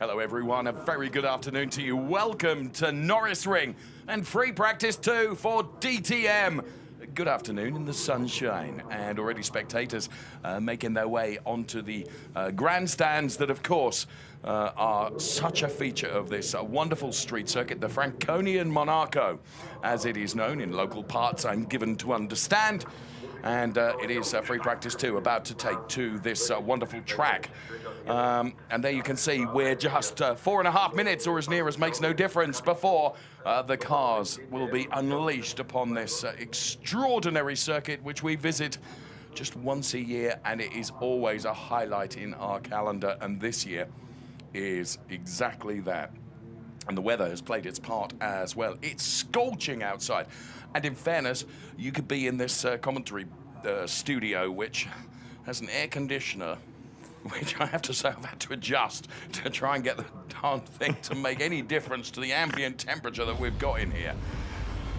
Hello everyone, a very good afternoon to you. Welcome to Norisring and free practice 2 for DTM. Good afternoon in the sunshine, and already spectators making their way onto the grandstands that, of course, are such a feature of this wonderful street circuit, the Franconian Monaco, as it is known in local parts, I'm given to understand. And it is free practice 2 about to take to this wonderful track. And there you can see we're just 4.5 minutes, or as near as makes no difference, before the cars will be unleashed upon this extraordinary circuit, which we visit just once a year, and it is always a highlight in our calendar, and this year is exactly that. And the weather has played its part as well. It's scorching outside. And in fairness, you could be in this commentary studio, which has an air conditioner, which I have to say I've had to adjust to try and get the darn thing to make any difference to the ambient temperature that we've got in here.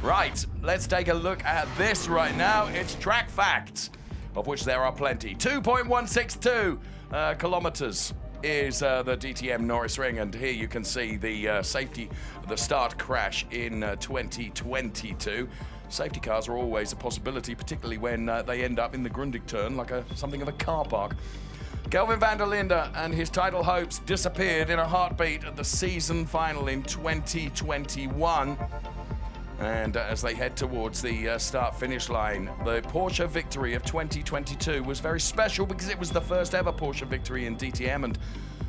Right, let's take a look at this right now. It's track facts, of which there are plenty. 2.162 kilometers is the DTM Norisring, and here you can see the the start crash in 2022. Safety cars are always a possibility, particularly when they end up in the Grundig turn, like something of a car park. Kelvin van der Linde and his title hopes disappeared in a heartbeat at the season final in 2021. And as they head towards the start-finish line, the Porsche victory of 2022 was very special because it was the first ever Porsche victory in DTM, and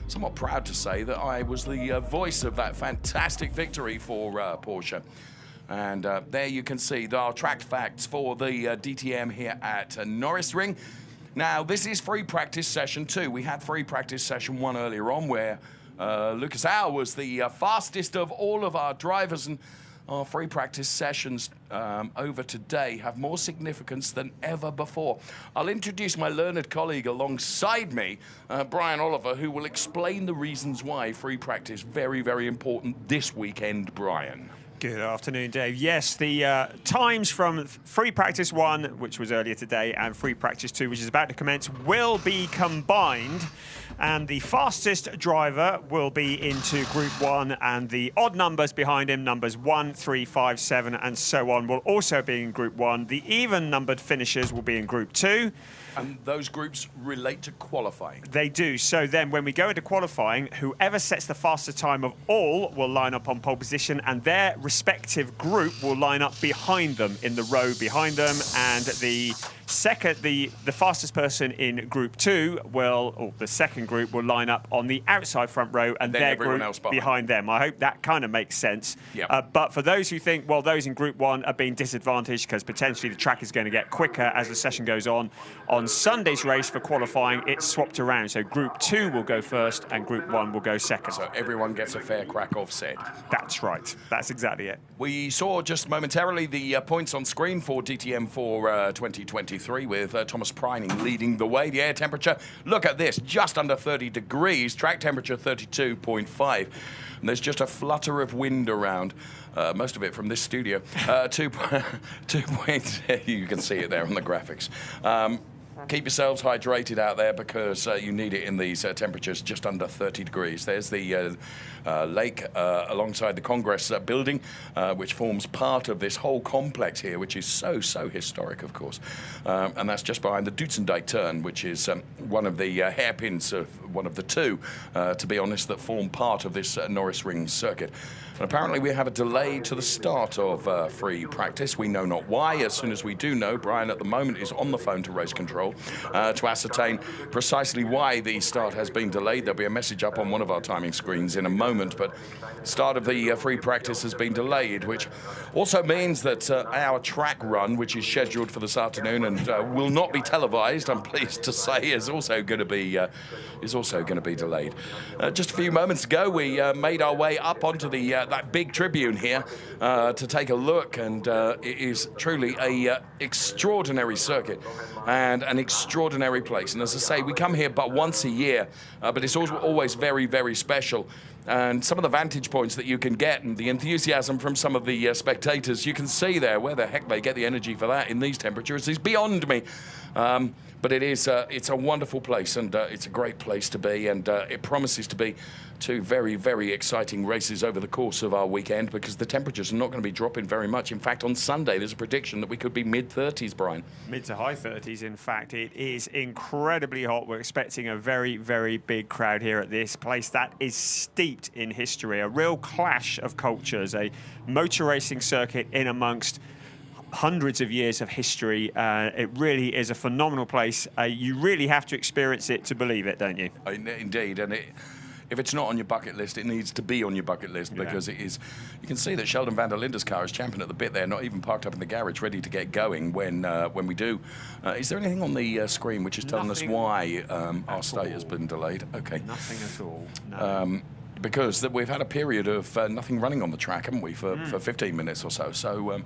somewhat proud to say that I was the voice of that fantastic victory for Porsche. And there you can see our track facts for the DTM here at Norisring. Now, this is free practice session 2. We had free practice session 1 earlier on, where Lucas Au was the fastest of all of our drivers, and our free practice sessions over today have more significance than ever before. I'll introduce my learned colleague alongside me, Brian Oliver, who will explain the reasons why free practice very, very important this weekend. Brian. Good afternoon, Dave. Yes, the times from free practice 1, which was earlier today, and free practice 2, which is about to commence, will be combined. And the fastest driver will be into Group 1, and the odd numbers behind him, numbers 1, 3, 5, 7, and so on, will also be in Group 1. The even-numbered finishers will be in Group 2. And those groups relate to qualifying. They do. So then when we go into qualifying, whoever sets the fastest time of all will line up on pole position, and their respective group will line up behind them in the row behind them. And the fastest person in Group 2 or the second group will line up on the outside front row, and their group behind them. I hope that kind of makes sense. Yep. But for those who think, well, those in Group 1 are being disadvantaged because potentially the track is going to get quicker as the session goes on Sunday's race for qualifying, it's swapped around. So Group 2 will go first and Group 1 will go second. So everyone gets a fair crack of said. That's right. That's exactly it. We saw just momentarily the points on screen for DTM for 2023 with Thomas Preining leading the way. The air temperature, look at this, just under 30 degrees. Track temperature 32.5. And there's just a flutter of wind around. Most of it from this studio. 2 points. You can see it there on the graphics. Keep yourselves hydrated out there, because you need it in these temperatures just under 30 degrees. There's the lake alongside the Congress building, which forms part of this whole complex here, which is so historic, of course. And that's just behind the Dutzendijk turn, which is one of the hairpins of one of the two, to be honest, that form part of this Norisring circuit. And apparently we have a delay to the start of free practice. We know not why. As soon as we do know, Brian at the moment is on the phone to race control to ascertain precisely why the start has been delayed. There'll be a message up on one of our timing screens in a moment, but start of the free practice has been delayed, which also means that our track run, which is scheduled for this afternoon and will not be televised, I'm pleased to say, is also going to be delayed. Just a few moments ago, we made our way up onto the that big tribune here to take a look, and it is truly a extraordinary circuit and an extraordinary place. And as I say, we come here but once a year, but it's always very, very special. And some of the vantage points that you can get and the enthusiasm from some of the spectators, you can see there where the heck they get the energy for that in these temperatures is beyond me. But it's a wonderful place, and it's a great place to be, and it promises to be two very, very exciting races over the course of our weekend, because the temperatures are not going to be dropping very much. In fact, on Sunday, there's a prediction that we could be mid-30s, Brian. Mid to high 30s, in fact. It is incredibly hot. We're expecting a very, very big crowd here at this place that is steeped in history, a real clash of cultures, a motor racing circuit in amongst hundreds of years of history. It really is a phenomenal place. You really have to experience it to believe it, don't you? Indeed, and if it's not on your bucket list, it needs to be on your bucket list, because it is. You can see that Sheldon van der Linde's car is champing at the bit there, not even parked up in the garage, ready to get going when we do. Is there anything on the screen which is telling us why our start has been delayed? Okay. Nothing at all. No. Because we've had a period of nothing running on the track, haven't we, for 15 minutes or so. So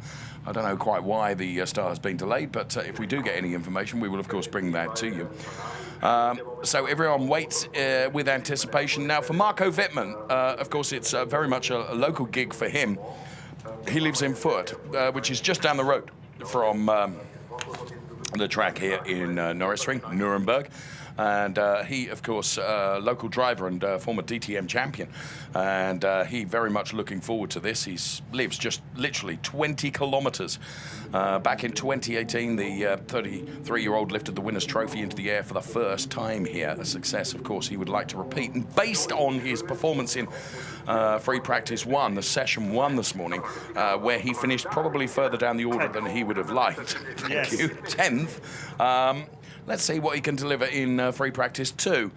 I don't know quite why the start has been delayed, but if we do get any information, we will, of course, bring that to you. So everyone waits with anticipation. Now, for Marco Wittmann, of course, it's very much a local gig for him. He lives in Fürth, which is just down the road from the track here in Norisring, Nuremberg. And he, of course, local driver and former DTM champion. And he very much looking forward to this. He lives just literally 20 kilometers. Back in 2018, the 33-year-old lifted the winner's trophy into the air for the first time here. A success, of course, he would like to repeat. And based on his performance in free practice 1, the session 1 this morning, where he finished probably further down the order than he would have liked. Thank you. 10th. Let's see what he can deliver in free practice 2.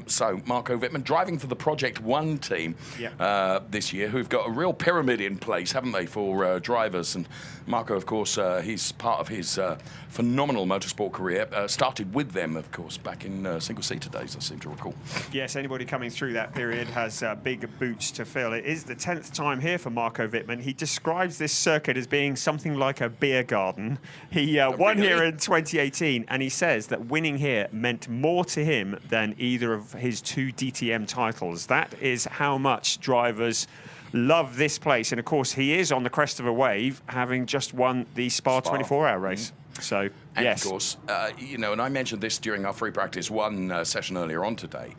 So Marco Wittmann driving for the Project 1 team this year, who've got a real pyramid in place, haven't they, for drivers. And Marco, of course, he's part of his phenomenal motorsport career. Started with them, of course, back in single-seater days, I seem to recall. Yes, anybody coming through that period has big boots to fill. It is the 10th time here for Marco Wittmann. He describes this circuit as being something like a beer garden. He won here in 2018, and he says that winning here meant more to him than either of his 2 DTM titles. That is how much drivers love this place. And of course, he is on the crest of a wave, having just won the Spa 24-hour race. So, and yes. Of course, you know, and I mentioned this during our free practice 1 session earlier on today.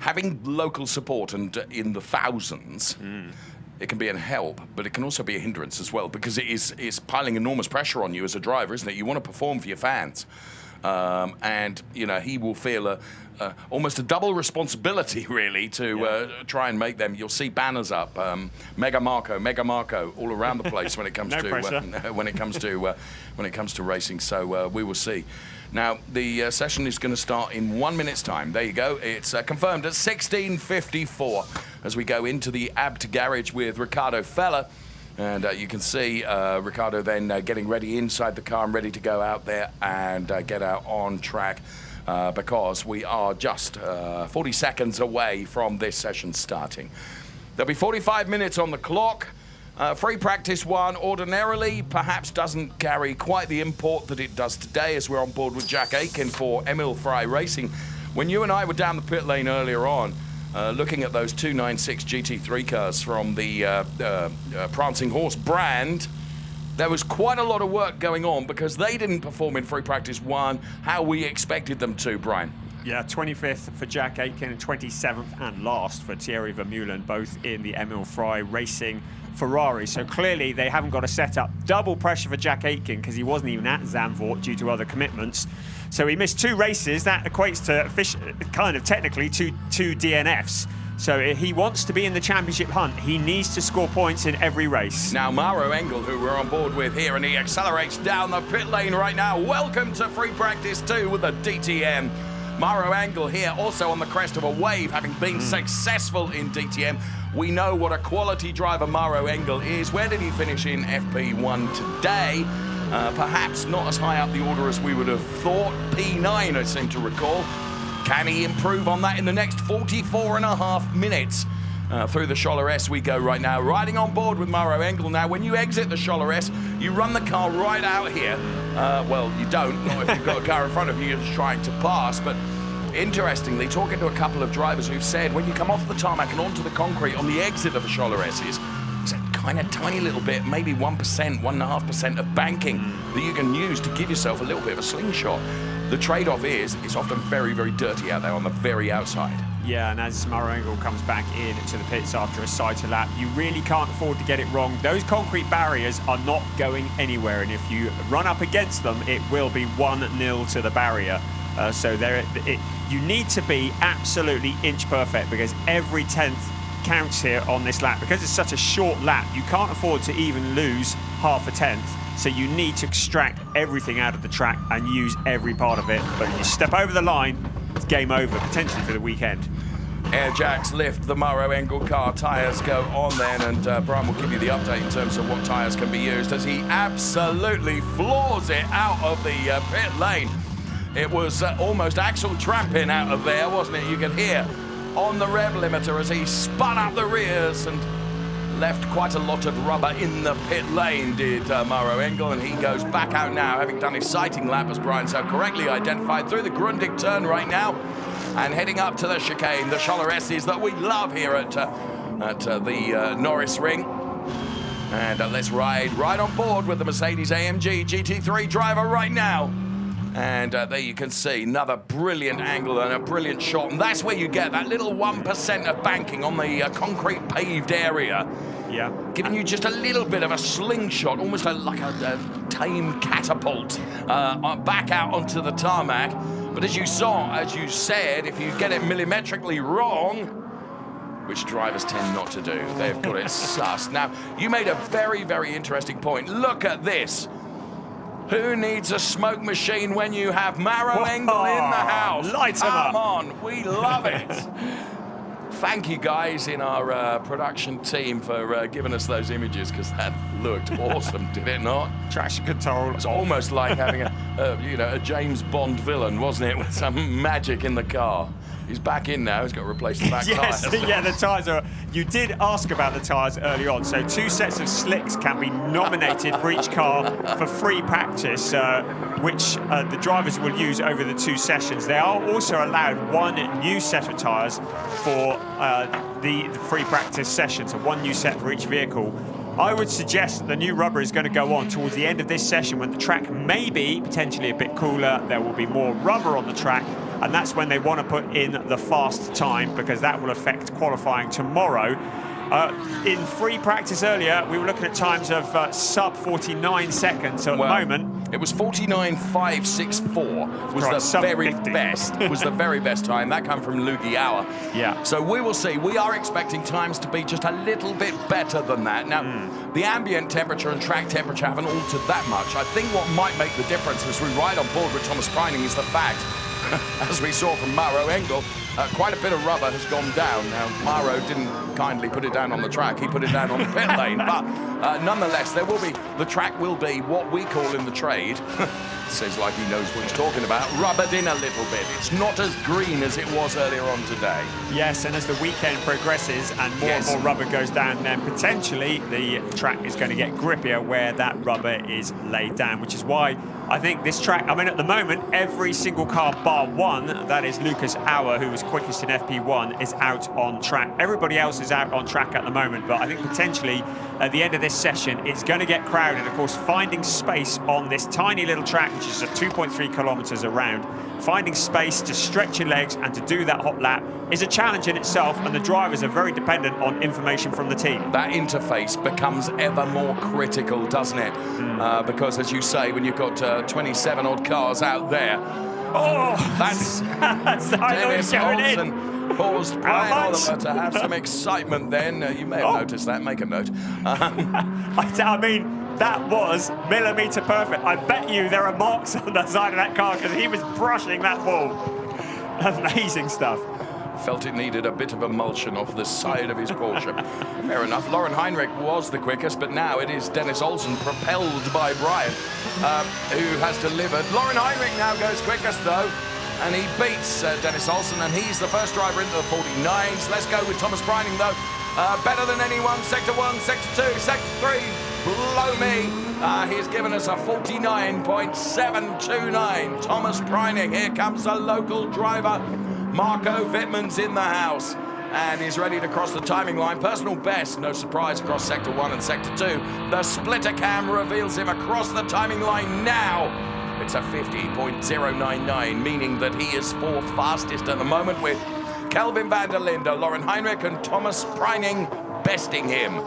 Having local support and in the thousands, it can be a help, but it can also be a hindrance as well, because it's piling enormous pressure on you as a driver, isn't it? You want to perform for your fans. And, you know, he will feel almost a double responsibility, really, to try and make them. You'll see banners up, Mega Marco, all around the place when it comes when it comes to racing. So we will see. Now, the session is going to start in 1 minute's time. There you go. It's confirmed at 16:54 as we go into the Abt garage with Ricardo Feller. And you can see Ricardo then getting ready inside the car and ready to go out there and get out on track, because we are just 40 seconds away from this session starting. There'll be 45 minutes on the clock. Free practice 1 ordinarily perhaps doesn't carry quite the import that it does today, as we're on board with Jack Aitken for Emil Frey Racing. When you and I were down the pit lane earlier on, looking at those 296 GT3 cars from the Prancing Horse brand, there was quite a lot of work going on because they didn't perform in free practice 1 how we expected them to, Brian. Yeah, 25th for Jack Aitken and 27th and last for Thierry Vermeulen, both in the Emil Frey Racing Ferrari. So clearly they haven't got a setup. Double pressure for Jack Aitken because he wasn't even at Zandvoort due to other commitments. So he missed 2 races. That equates to kind of technically two DNFs. So if he wants to be in the championship hunt, he needs to score points in every race. Now, Mauro Engel, who we're on board with here, and he accelerates down the pit lane right now. Welcome to free practice 2 with the DTM. Mauro Engel here, also on the crest of a wave, having been successful in DTM. We know what a quality driver Mauro Engel is. Where did he finish in FP1 today? Perhaps not as high up the order as we would have thought. P9, I seem to recall. Can he improve on that in the next 44.5 minutes? Through the Scholler S we go right now, riding on board with Mauro Engel. Now, when you exit the Scholler S, you run the car right out here. Well, you don't, not if you've got a car in front of you you're just trying to pass, but Interestingly, talking to a couple of drivers who've said when you come off the tarmac and onto the concrete on the exit of the Cholleresses, it's a kind of tiny little bit, maybe 1%, 1.5% of banking that you can use to give yourself a little bit of a slingshot. The trade-off is it's often very, very dirty out there on the very outside. Yeah, and as Maro Engel comes back in to the pits after a cycle lap, you really can't afford to get it wrong. Those concrete barriers are not going anywhere, and if you run up against them, it will be 1-0 to the barrier. So you need to be absolutely inch perfect, because every 10th counts here on this lap. Because it's such a short lap, you can't afford to even lose half a tenth. So you need to extract everything out of the track and use every part of it. But if you step over the line, it's game over, potentially for the weekend. Air jacks lift the Maro Engel car. Tyres go on then, and Brian will give you the update in terms of what tyres can be used as he absolutely floors it out of the pit lane. It was almost axle tramping out of there, wasn't it? You could hear on the rev limiter as he spun up the rears and left quite a lot of rubber in the pit lane, did Maro Engel, and he goes back out now, having done his sighting lap, as Brian so correctly identified, through the Grundig turn right now, and heading up to the chicane, the Cholleresses that we love here at the Norisring. And let's ride right on board with the Mercedes-AMG GT3 driver right now. And there you can see another brilliant angle and a brilliant shot. And that's where you get that little 1% of banking on the concrete paved area. Yeah. Giving you just a little bit of a slingshot, almost like a tame catapult back out onto the tarmac. But as you saw, as you said, if you get it millimetrically wrong, which drivers tend not to do, they've got it sussed. Now, you made a very, very interesting point. Look at this. Who needs a smoke machine when you have Maro Engel in the house? Light 'em up. Come on, we love it. Thank you guys in our production team for giving us those images, because that looked awesome, did it not? Traction control. It's almost like having a James Bond villain, wasn't it, with some magic in the car. He's back in now. He's got to replace the back yes, tyres. yeah, the tyres are... You did ask about the tyres early on. So 2 sets of slicks can be nominated for each car for free practice, which the drivers will use over the 2 sessions. They are also allowed 1 new set of tyres for the free practice session, so 1 new set for each vehicle. I would suggest the new rubber is going to go on towards the end of this session when the track may be potentially a bit cooler. There will be more rubber on the track, and that's when they want to put in the fast time, because that will affect qualifying tomorrow. In free practice earlier, we were looking at times of sub 49 seconds. So at the moment, it was 49.564 was right, the very best. Was the very best time. That came from Lugi Hour. Yeah. So we will see. We are expecting times to be just a little bit better than that. Now, the ambient temperature and track temperature haven't altered that much. I think what might make the difference as we ride on board with Thomas Preining is the fact, as we saw from Maro Engel, quite a bit of rubber has gone down. Now, Maro didn't kindly put it down on the track. He put it down on the pit lane. But nonetheless, the track will be what we call in the trade, says like he knows what he's talking about, rubbered in a little bit. It's not as green as it was earlier on today. Yes, and as the weekend progresses and more rubber goes down, then potentially the track is going to get grippier where that rubber is laid down, which is why I think this track, I mean, at the moment, every single car bar 1, that is Lucas Auer, who was quickest in FP1, is out on track. Everybody else is out on track at the moment, but I think potentially at the end of this session, it's going to get crowded. Of course, finding space on this tiny little track, which is 2.3 kilometers around, finding space to stretch your legs and to do that hot lap is a challenge in itself, and the drivers are very dependent on information from the team. That interface becomes ever more critical, doesn't it? Because, as you say, when you've got 27 odd cars out there, that's Dennis Olsen paused Brian Oliver to have some excitement then. You may have noticed that. Make a note. I mean, that was millimetre perfect. I bet you there are marks on the side of that car because he was brushing that ball. Amazing stuff. Felt it needed a bit of emulsion off the side of his Porsche. Fair enough. Lauren Heinrich was the quickest, but now it is Dennis Olsen, propelled by Brian, who has delivered. Lauren Heinrich now goes quickest, though, and he beats Dennis Olsen, and he's the first driver into the 49s. Let's go with Thomas Preining, though. Better than anyone. Sector 1, Sector 2, Sector 3. Blow me. He's given us a 49.729. Thomas Preining, here comes the local driver. Marco Wittmann's in the house and he's ready to cross the timing line. Personal best, no surprise, across Sector 1 and Sector 2. The splitter cam reveals him across the timing line now. It's a 50.099, meaning that he is fourth fastest at the moment, with Kelvin van der Linde, Lauren Heinrich and Thomas Preining besting him.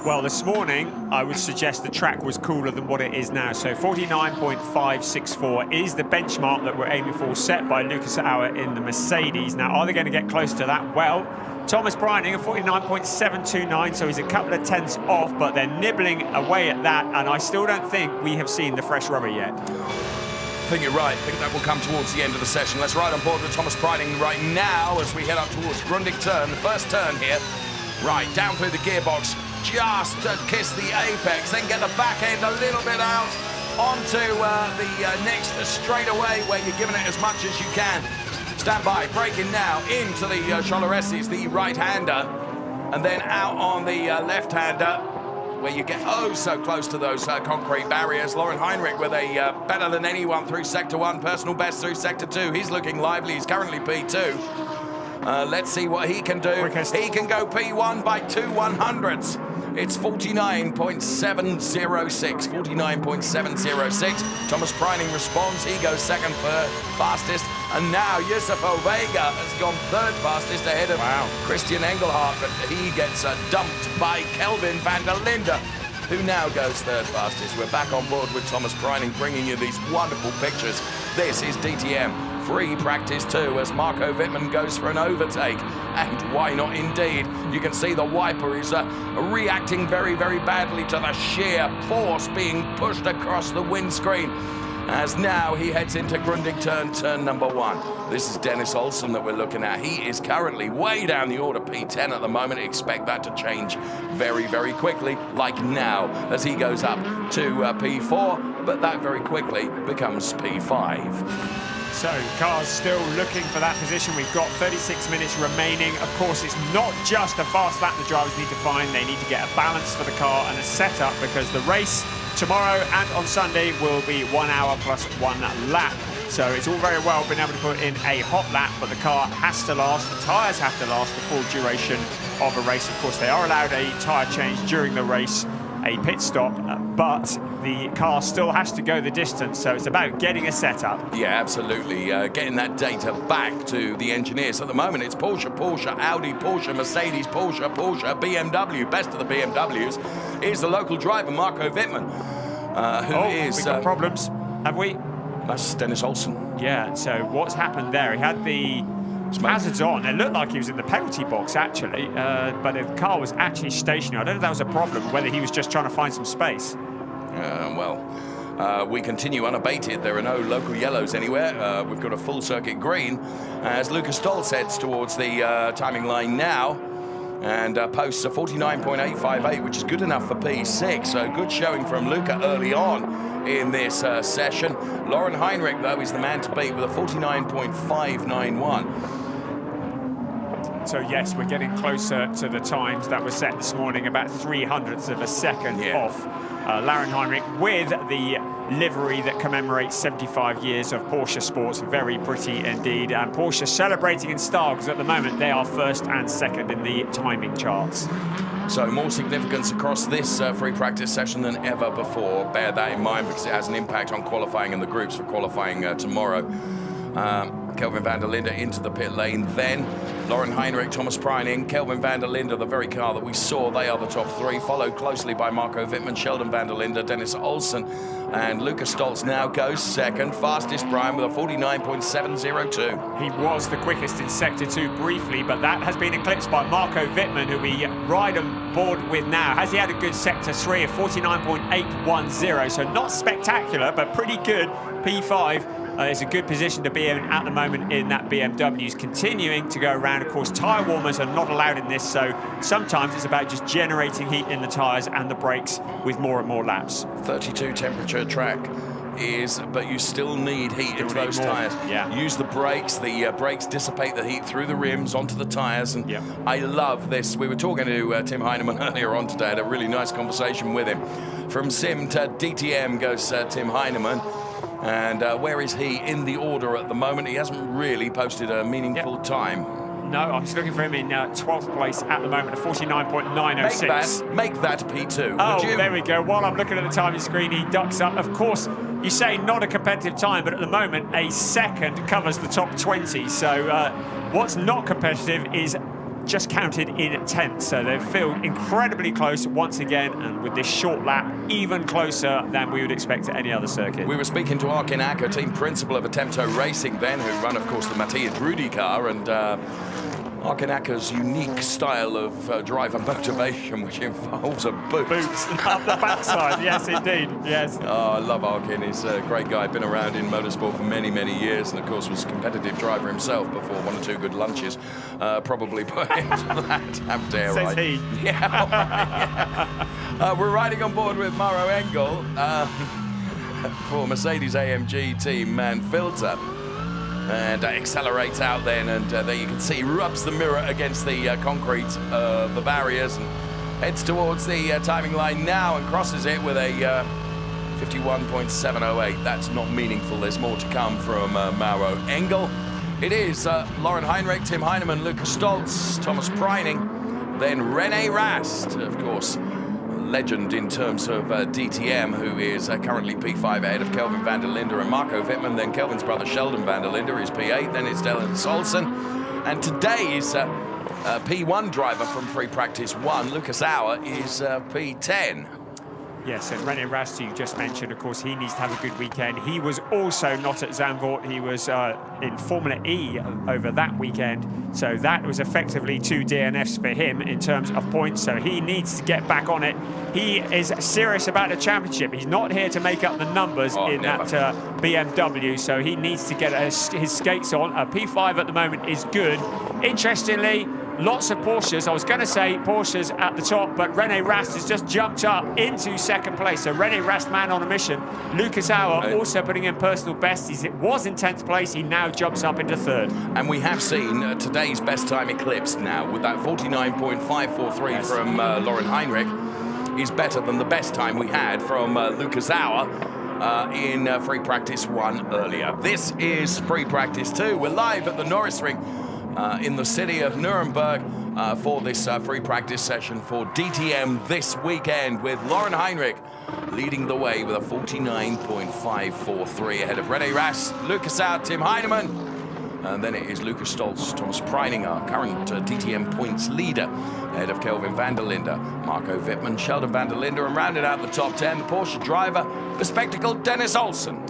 Well, this morning, I would suggest the track was cooler than what it is now. So 49.564 is the benchmark that we're aiming for, set by Lucas Auer in the Mercedes. Now, are they going to get close to that? Well, Thomas Preining at 49.729, so he's a couple of tenths off, but they're nibbling away at that, and I still don't think we have seen the fresh rubber yet. I think you're right. I think that will come towards the end of the session. Let's ride on board with Thomas Preining right now as we head up towards Grundig turn. The first turn here. Right, down through the gearbox, just to kiss the apex, then get the back end a little bit out onto the next straightaway where you're giving it as much as you can. Stand by, braking now into the Choloressis, the right-hander, and then out on the left-hander where you get oh so close to those concrete barriers. Lauren Heinrich with a better than anyone through Sector 1, personal best through Sector 2. He's looking lively, he's currently P2. Let's see what he can do. Quickest. He can go P1 by 2/100ths. It's 49.706. 49.706. Thomas Preining responds. He goes second for fastest. And now Yusuf Ovega has gone third fastest ahead of Christian Engelhardt. But he gets dumped by Kelvin van der Linde, who now goes third fastest. We're back on board with Thomas Preining, bringing you these wonderful pictures. This is DTM Free Practice 2 as Marco Wittmann goes for an overtake. And why not indeed? You can see the wiper is reacting very, very badly to the sheer force being pushed across the windscreen, as now he heads into Grundig turn number 1. This is Dennis Olsen that we're looking at. He is currently way down the order, P10 at the moment. Expect that to change very, very quickly, like now, as he goes up to P4, but that very quickly becomes P5. So, cars still looking for that position. We've got 36 minutes remaining. Of course, it's not just a fast lap the drivers need to find. They need to get a balance for the car and a setup, because the race tomorrow and on Sunday will be 1 hour plus 1 lap. So it's all very well being able to put in a hot lap, but the car has to last, the tyres have to last the full duration of a race. Of course, they are allowed a tyre change during the race, a pit stop, but the car still has to go the distance, so it's about getting a setup. Yeah, absolutely. Getting that data back to the engineers. At the moment, it's Porsche, Audi, Porsche, Mercedes, Porsche, BMW. Best of the BMWs is the local driver, Marco Wittmann, we've got problems, have we? That's Dennis Olsen. Yeah, so what's happened there? He had the hazards on. It looked like he was in the penalty box, actually, but the car was actually stationary. I don't know if that was a problem, whether he was just trying to find some space. We continue unabated. There are no local yellows anywhere. We've got a full circuit green as Lucas Stolz heads towards the timing line now and posts a 49.858, which is good enough for P6. So good showing from Luca early on in this session. Lauren Heinrich, though, is the man to beat with a 49.591. So yes, we're getting closer to the times that were set this morning, about 300ths of a second off. Lauren Heinrich with the livery that commemorates 75 years of Porsche sports. Very pretty indeed. And Porsche celebrating in style, because at the moment they are first and second in the timing charts. So more significance across this free practice session than ever before. Bear that in mind, because it has an impact on qualifying in the groups for qualifying tomorrow. Kelvin van der Linde into the pit lane, then Lauren Heinrich, Thomas Preining, Kelvin van der Linde, the very car that we saw. They are the top three, followed closely by Marco Wittmann, Sheldon van der Linde, Dennis Olsen, and Lucas Stolz now goes second. Fastest Brian with a 49.702. He was the quickest in Sector 2 briefly, but that has been eclipsed by Marco Wittmann, who we ride on board with now. Has he had a good Sector 3 of 49.810, so not spectacular, but pretty good. P5 is a good position to be in at the moment in that BMW. Is continuing to go around. Of course, tyre warmers are not allowed in this, so sometimes it's about just generating heat in the tyres and the brakes with more and more laps. 32 temperature track is, but you still need heat into those tyres. Yeah. Use the brakes. The brakes dissipate the heat through the rims onto the tyres, and I love this. We were talking to Tim Heineman earlier on today. Had a really nice conversation with him. From Sim to DTM goes Tim Heineman. And where is he in the order at the moment? He hasn't really posted a meaningful time. No, I'm just looking for him in 12th place at the moment, at 49.906. Make that P2. Oh, there we go. While I'm looking at the timing screen, he ducks up. Of course, you say not a competitive time, but at the moment, a second covers the top 20. So what's not competitive is just counted in tenths. So they feel incredibly close once again, and with this short lap, even closer than we would expect at any other circuit. We were speaking to Arkin Acker, team principal of Attempto Racing then, who run, of course, the Mattia Drudi car, and Arkin Acker's unique style of driver motivation, which involves a boot. Boots up the backside, yes, indeed, yes. Oh, I love Arkin. He's a great guy, been around in motorsport for many, many years, and of course was a competitive driver himself before one or two good lunches probably put him to that. How dare Says I? he. Yeah. We're riding on board with Mauro Engel for Mercedes AMG team Manfilter. And accelerates out then, and there you can see he rubs the mirror against the concrete of the barriers and heads towards the timing line now and crosses it with a 51.708. That's not meaningful. There's more to come from Mauro Engel. It is Lauren Heinrich, Tim Heineman, Lucas Stoltz, Thomas Preining, then René Rast, of course, legend in terms of DTM, who is currently P5 ahead of Kelvin van der Linde and Marco Wittmann. Then Kelvin's brother Sheldon van der Linde is P8. Then it's Dylan Solson. And today's P1 driver from Free Practice 1, Lucas Auer, is P10. Yes, and René Rast, you just mentioned, of course, he needs to have a good weekend. He was also not at Zandvoort. He was in Formula E over that weekend. So that was effectively 2 DNFs for him in terms of points. So he needs to get back on it. He is serious about the championship. He's not here to make up the numbers that BMW. So he needs to get his skates on. P5 at the moment is good. Interestingly, lots of Porsches. I was going to say Porsches at the top, but René Rast has just jumped up into second place. So René Rast, man on a mission. Lucas Auer also putting in personal best. He was in 10th place. He now jumps up into third. And we have seen today's best time eclipsed now with that 49.543 from Lauren Heinrich is better than the best time we had from Lucas Auer in Free Practice 1 earlier. This is Free Practice 2. We're live at the Norisring in the city of Nuremberg for this free practice session for DTM this weekend, with Lauren Heinrich leading the way with a 49.543 ahead of René Rast, Lucas Auer, Tim Heineman, and then it is Lucas Stoltz, Thomas Preining, our current DTM points leader, ahead of Kelvin van der Linde, Marco Wittmann, Sheldon van der Linde, and rounded out the top 10, the Porsche driver, the spectacled Dennis Olsen.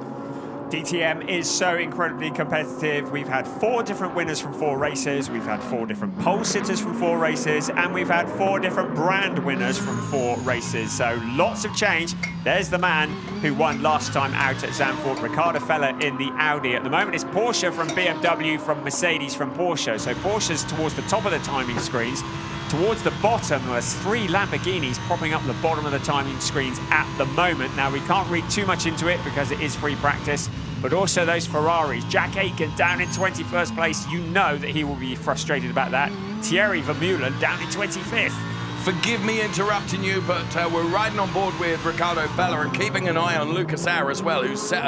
DTM is so incredibly competitive. We've had 4 different winners from 4 races. We've had 4 different pole sitters from 4 races. And we've had 4 different brand winners from 4 races. So lots of change. There's the man who won last time out at Zandvoort, Ricardo Feller in the Audi. At the moment, it's Porsche from BMW, from Mercedes from Porsche. So Porsche's towards the top of the timing screens. Towards the bottom, there's 3 Lamborghinis propping up the bottom of the timing screens at the moment. Now, we can't read too much into it because it is free practice, but also those Ferraris. Jack Aitken down in 21st place. You know that he will be frustrated about that. Thierry Vermeulen down in 25th. Forgive me interrupting you, but we're riding on board with Ricardo Feller and keeping an eye on Lucas Auer as well, who's set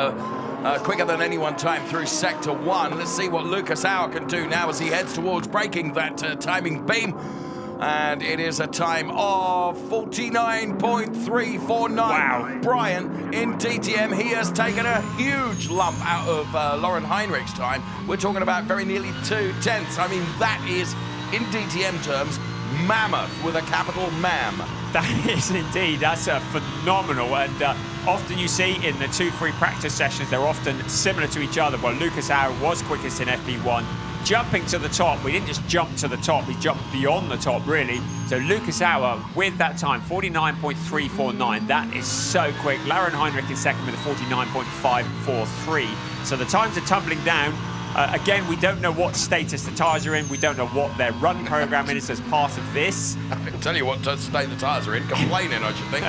quicker than anyone time through Sector 1. Let's see what Lucas Auer can do now as he heads towards breaking that timing beam. And it is a time of 49.349. Wow. Brian, in DTM, he has taken a huge lump out of Lauren Heinrich's time. We're talking about very nearly 2 tenths. I mean, that is, in DTM terms, mammoth with a capital MAM. That is indeed. That's phenomenal. And often you see in the 2 free practice sessions, they're often similar to each other. Well, Lucas Auer was quickest in FP1. Jumping to the top, we didn't just jump to the top, we jumped beyond the top, really. So Lucas Auer with that time, 49.349, that is so quick. Lauren Heinrich in second with a 49.543. So the times are tumbling down. Again, we don't know what status the tyres are in. We don't know what their run program is as part of this. I can tell you what state the tyres are in. Complaining, I should think.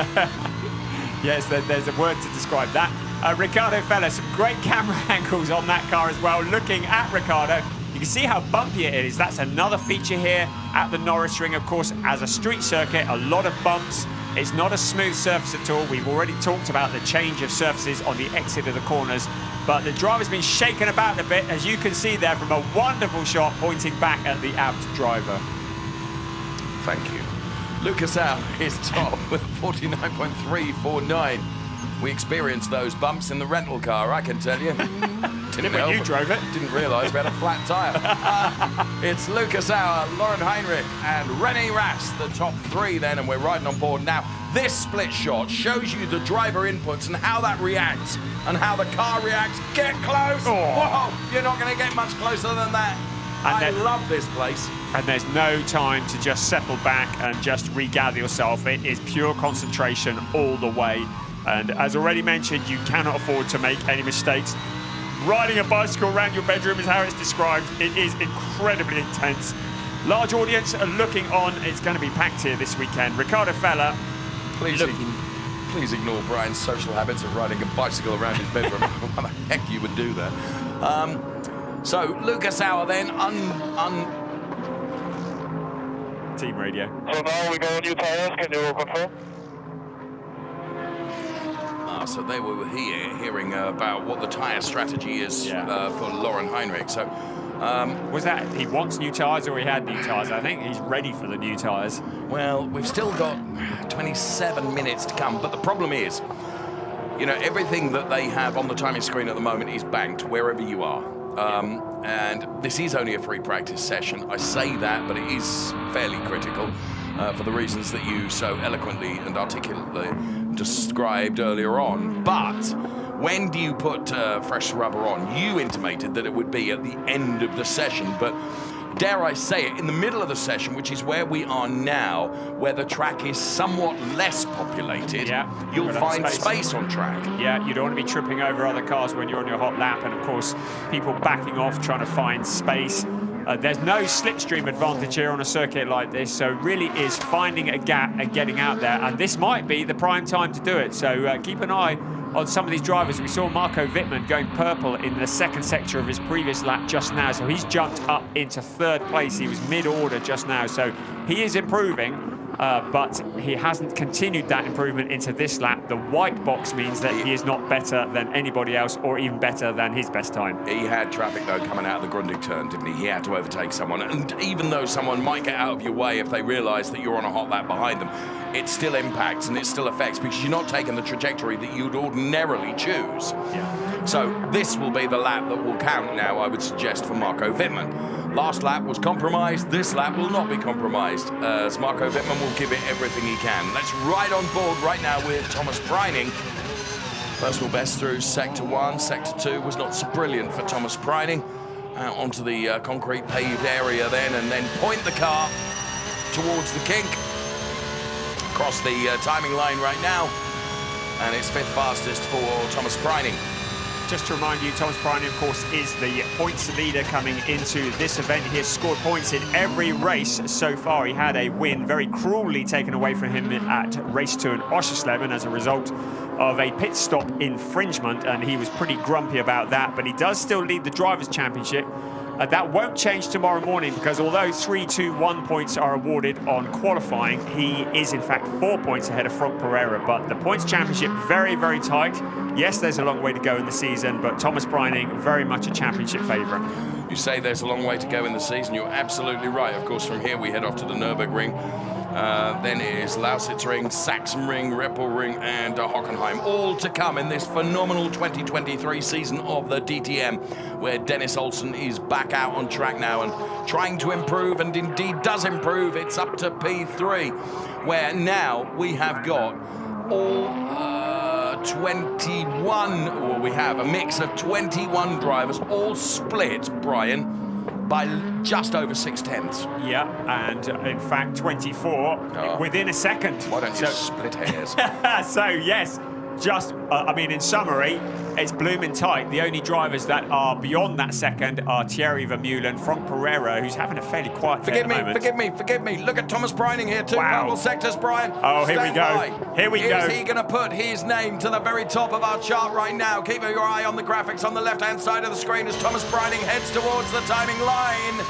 Yes, there's a word to describe that. Riccardo Fella, some great camera angles on that car as well. Looking at Riccardo, you can see how bumpy it is. That's another feature here at the Norisring. Of course, as a street circuit, a lot of bumps. It's not a smooth surface at all. We've already talked about the change of surfaces on the exit of the corners, but the driver's been shaken about a bit, as you can see there from a wonderful shot pointing back at the apt driver. Thank you. Lucas Al is top with 49.349. We experienced those bumps in the rental car, I can tell you. Didn't when you drove it. Didn't realise we had a flat tyre. It's Lucas Auer, Lauren Heinrich, and René Rast, the top three then, and we're riding on board now. This split shot shows you the driver inputs and how that reacts, and how the car reacts. Get close! Oh. Whoa, you're not going to get much closer than that. I love this place. And there's no time to just settle back and just regather yourself. It is pure concentration all the way. And as already mentioned, you cannot afford to make any mistakes. Riding a bicycle around your bedroom is how it's described. It is incredibly intense. Large audience are looking on. It's going to be packed here this weekend. Riccardo Fella, Please ignore Brian's social habits of riding a bicycle around his bedroom. How the heck you would do that? So Lucas Auer then team radio. So now we go new tires. Can you confirm? So they were here hearing about what the tyre strategy is for Lauren Heinrich. So was that he wants new tyres or he had new tyres? I think he's ready for the new tyres. Well, we've still got 27 minutes to come, but the problem is, you know, everything that they have on the timing screen at the moment is banked wherever you are. And this is only a free practice session. I say that, but it is fairly critical for the reasons that you so eloquently and articulately described earlier on. But when do you put fresh rubber on? You intimated that it would be at the end of the session, but dare I say it, in the middle of the session, which is where we are now, where the track is somewhat less populated, you'll find space on track. Yeah, you don't want to be tripping over other cars when you're on your hot lap, and of course, people backing off, trying to find space. There's no slipstream advantage here on a circuit like this, so it really is finding a gap and getting out there, and this might be the prime time to do it. So keep an eye on some of these drivers. We saw Marco Wittmann going purple in the second sector of his previous lap just now, so he's jumped up into third place. He was mid-order just now, so he is improving. But he hasn't continued that improvement into this lap. The white box means that he is not better than anybody else, or even better than his best time. He had traffic, though, coming out of the Grundig turn, didn't he? He had to overtake someone. And even though someone might get out of your way if they realise that you're on a hot lap behind them, it still impacts and it still affects, because you're not taking the trajectory that you'd ordinarily choose. Yeah. So this will be the lap that will count now, I would suggest, for Marco Wittmann. Last lap was compromised. This lap will not be compromised, as Marco Wittmann will give it everything he can. Let's ride on board right now with Thomas Preining. Personal best through Sector 1. Sector 2 was not so brilliant for Thomas Preining. Out onto the concrete paved area then, and then point the car towards the kink. Across the timing line right now. And it's fifth fastest for Thomas Preining. Just to remind you, Thomas Preining, of course, is the points leader coming into this event. He has scored points in every race so far. He had a win very cruelly taken away from him at race 2 in Oschersleben as a result of a pit stop infringement, and he was pretty grumpy about that, but he does still lead the Drivers' Championship. That won't change tomorrow morning, because although 3, 2, 1 points are awarded on qualifying, he is in fact 4 points ahead of Franck Pereira. But the points championship very, very tight. Yes, there's a long way to go in the season, but Thomas Preining very much a championship favourite. You say there's a long way to go in the season. You're absolutely right. Of course, from here we head off to the Nürburgring. Then it is Lausitzring, Sachsenring, Repelring, and Hockenheim, all to come in this phenomenal 2023 season of the DTM, where Dennis Olsen is back out on track now and trying to improve, and indeed does improve. It's up to P3, where now we have got all 21, or we have a mix of 21 drivers, all split, Brian, by just over 6/10. Yeah, and in fact 24 within a second. Why don't you split hairs? So yes, just, I mean, in summary, it's blooming tight. The only drivers that are beyond that second are Thierry Vermeulen, Frank Pereira, who's having a fairly quiet day at the moment. Forgive me. Look at Thomas Brining here, two Wow. purple sectors, Brian. Oh, here we Stand go. by. Here we go. Is he going to put his name to the very top of our chart right now? Keep your eye on the graphics on the left-hand side of the screen as Thomas Brining heads towards the timing line.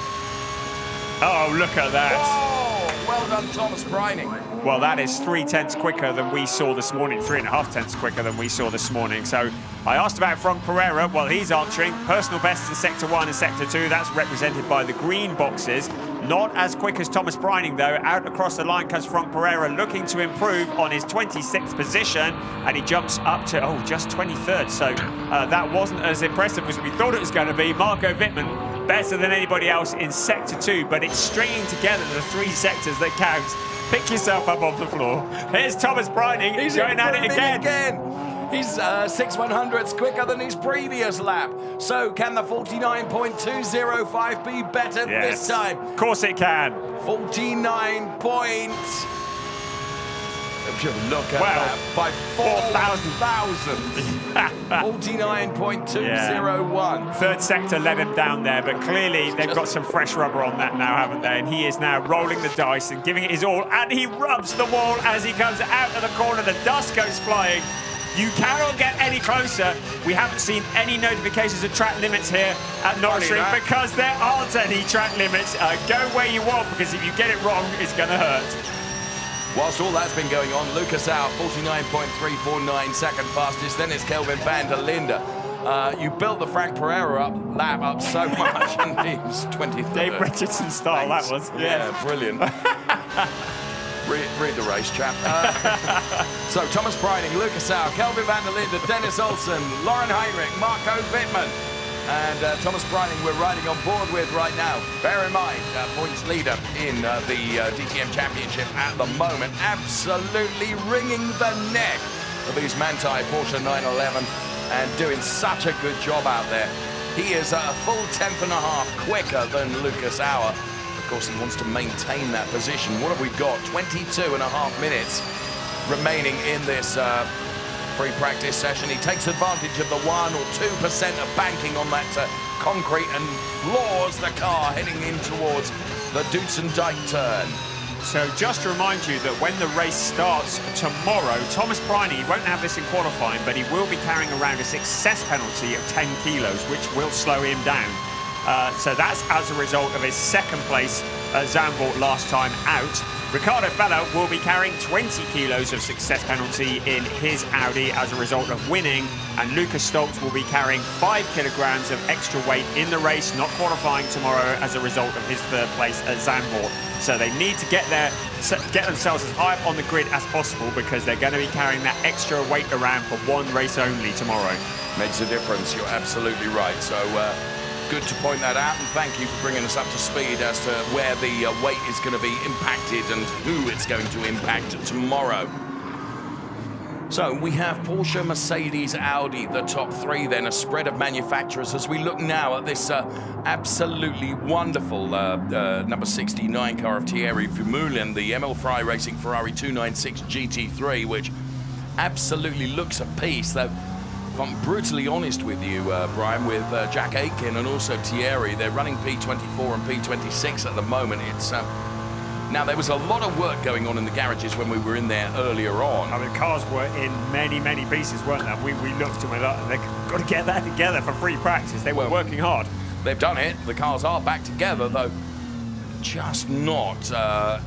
Oh, look at that. Oh, well done, Thomas Brining. Well, that is 3/10 quicker than we saw this morning, 3.5 quicker than we saw this morning. So I asked about Frank Pereira. Well, he's answering. Personal bests in Sector 1 and Sector 2. That's represented by the green boxes. Not as quick as Thomas Brining, though. Out across the line comes Frank Pereira, looking to improve on his 26th position. And he jumps up to, just 23rd. So that wasn't as impressive as we thought it was going to be. Marco Wittmann, better than anybody else in Sector 2. But it's stringing together the 3 sectors that count. Pick yourself up off the floor. Here's Thomas Brining. He's going at it again. He's 6/100ths quicker than his previous lap. So can the 49.205 be better this time? Of course it can. 49 points. Look at Wow. that. By 4,000. 49.201. Third sector let him down there, but clearly they've got some fresh rubber on that now, haven't they? And he is now rolling the dice and giving it his all, and he rubs the wall as he comes out of the corner. The dust goes flying. You cannot get any closer. We haven't seen any notifications of track limits here at Norisring because there aren't any track limits. Go where you want, because if you get it wrong, it's going to hurt. Whilst all that's been going on, Lucas Hour, 49.349, second fastest. Then it's Kelvin van der Linde. You built the Frank Pereira lap up so much, and he was 23rd. Dave Richardson style, that was. Yeah, brilliant. read the race, chap. So Thomas Brining, Lucas Hour, Kelvin van der Linde, Dennis Olsen, Lauren Heinrich, Marco Wittmann, and Thomas Brining we're riding on board with right now. Bear in mind, points leader in the DTM Championship at the moment, absolutely wringing the neck of his Manthey Porsche 911 and doing such a good job out there. He is a full 10.5 quicker than Lucas Hour. Of course, he wants to maintain that position. What have we got? 22.5 minutes remaining in this free practice session. He takes advantage of the 1 or 2% of banking on that concrete and floors the car heading in towards the Dutzendijk turn. So just to remind you that when the race starts tomorrow, Thomas Brining, he won't have this in qualifying, but he will be carrying around a success penalty of 10 kilos, which will slow him down. So that's as a result of his second place at Zandvoort last time out. Ricardo Feller will be carrying 20 kilos of success penalty in his Audi as a result of winning, and Lucas Stoltz will be carrying 5 kilograms of extra weight in the race, not qualifying tomorrow, as a result of his third place at Zandvoort. So they need to get themselves as high up on the grid as possible, because they're going to be carrying that extra weight around for one race only tomorrow. Makes a difference, you're absolutely right. So good to point that out, and thank you for bringing us up to speed as to where the weight is going to be impacted and who it's going to impact tomorrow. So we have Porsche, Mercedes, Audi, the top 3 then, a spread of manufacturers as we look now at this absolutely wonderful number 69 car of Thierry Vermeulen, the ML Fry Racing Ferrari 296 GT3, which absolutely looks a piece, though. If I'm brutally honest with you, Brian, with Jack Aitken and also Thierry, they're running P24 and P26 at the moment. It's now, there was a lot of work going on in the garages when we were in there earlier on. I mean, the cars were in many pieces, weren't they? We looked and we thought, they've got to get that together for free practice. They were working hard. They've done it. The cars are back together, though just not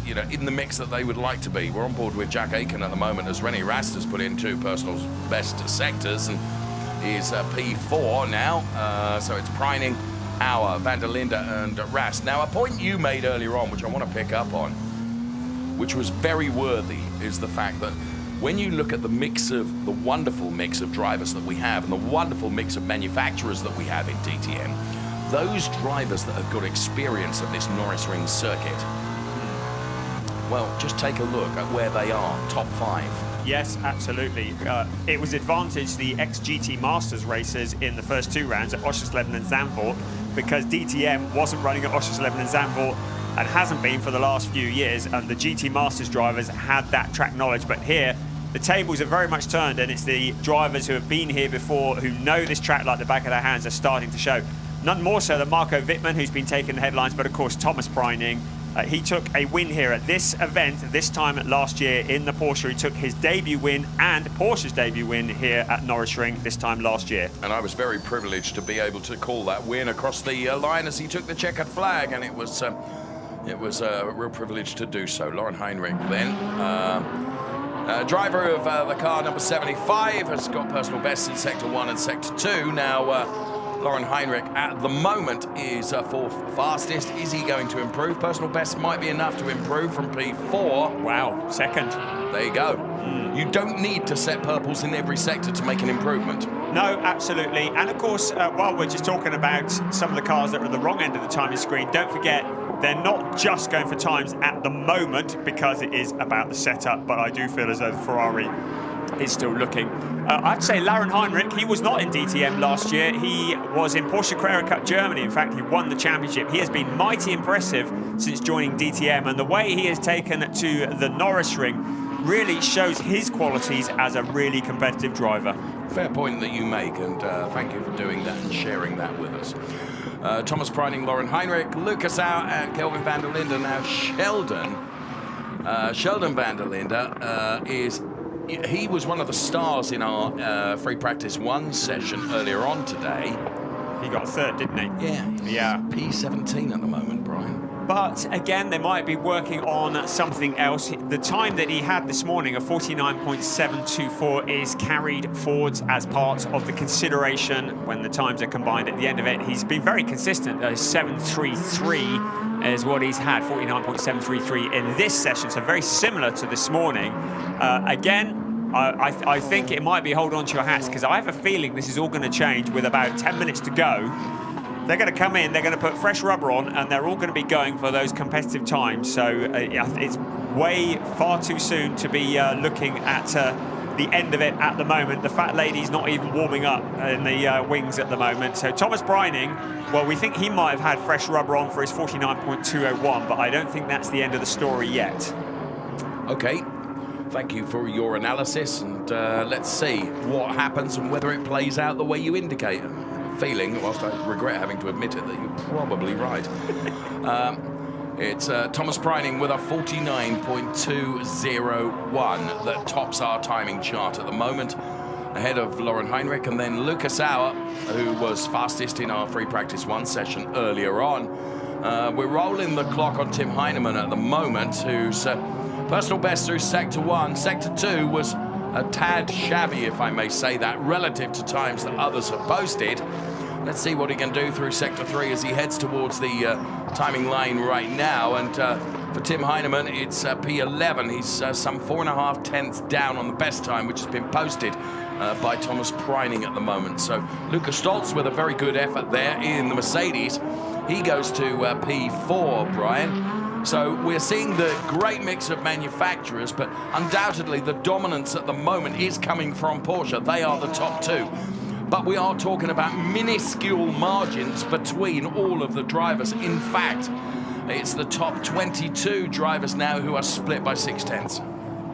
in the mix that they would like to be. We're on board with Jack Aitken at the moment, as René Rast has put in 2 personal best sectors and is P4 now. So it's Brining, Auer, van der Linde and Rast. Now, a point you made earlier on, which I want to pick up on, which was very worthy, is the fact that when you look at the wonderful mix of drivers that we have and the wonderful mix of manufacturers that we have in DTM, those drivers that have got experience at this Norisring circuit, well, just take a look at where they are, top 5. Yes, absolutely. It was advantage the ex-GT Masters racers in the first 2 rounds at Oschersleben and Zandvoort, because DTM wasn't running at Oschersleben and Zandvoort and hasn't been for the last few years, and the GT Masters drivers had that track knowledge. But here, the tables are very much turned, and it's the drivers who have been here before, who know this track like the back of their hands, are starting to show. None more so than Marco Wittmann, who's been taking the headlines, but of course Thomas Preining. He took a win here at this event this time last year in the Porsche. He took his debut win and Porsche's debut win here at Norisring this time last year. And I was very privileged to be able to call that win across the line as he took the checkered flag, and it was a real privilege to do so. Laurin Heinrich then, driver of the car number 75, has got personal bests in Sector 1 and Sector 2. Now, Laurin Heinrich at the moment is fourth fastest. Is he going to improve? Personal best might be enough to improve from P4. Wow, second. There you go. You don't need to set purples in every sector to make an improvement. No, absolutely. And of course, while we're just talking about some of the cars that are at the wrong end of the timing screen, don't forget, they're not just going for times at the moment because it is about the setup, but I do feel as though the Ferrari is still looking. I'd say Laurin Heinrich, he was not in DTM last year. He was in Porsche Carrera Cup Germany. In fact, he won the championship. He has been mighty impressive since joining DTM, and the way he has taken to the Norisring really shows his qualities as a really competitive driver. Fair point that you make, and thank you for doing that and sharing that with us. Thomas Preining, Laurin Heinrich, Lucas Au and Kelvin van der Linde. Now Sheldon van der Linde he was one of the stars in our free practice 1 session earlier on today. He got third, didn't he? Yeah. P17 at the moment, Brian. But again, they might be working on something else. The time that he had this morning of 49.724 is carried forwards as part of the consideration when the times are combined at the end of it. He's been very consistent. 733 is what he's had, 49.733 in this session, so very similar to this morning. Again, I think it might be hold on to your hats, because I have a feeling this is all going to change with about 10 minutes to go. They're going to come in, they're going to put fresh rubber on, and they're all going to be going for those competitive times. So it's far too soon to be looking at the end of it at the moment. The fat lady's not even warming up in the wings at the moment. So Thomas Preining, well, we think he might have had fresh rubber on for his 49.201, but I don't think that's the end of the story yet. Okay, thank you for your analysis, and let's see what happens and whether it plays out the way you indicate. Feeling, whilst I regret having to admit it, that you're probably right. It's Thomas Preining with a 49.201 that tops our timing chart at the moment, ahead of Laurin Heinrich, and then Lucas Au, who was fastest in our free practice 1 session earlier on. We're rolling the clock on Tim Heinemann at the moment, whose personal best through Sector 1. Sector 2 was a tad shabby, if I may say that, relative to times that others have posted. Let's see what he can do through Sector 3 as he heads towards the timing line right now. And for Tim Heinemann, it's P11. He's some 4.5 tenths down on the best time, which has been posted by Thomas Preining at the moment. So Lucas Stoltz with a very good effort there in the Mercedes. He goes to P4, Brian. So we're seeing the great mix of manufacturers, but undoubtedly the dominance at the moment is coming from Porsche. They are the top 2. But we are talking about minuscule margins between all of the drivers. In fact, it's the top 22 drivers now who are split by 6 tenths.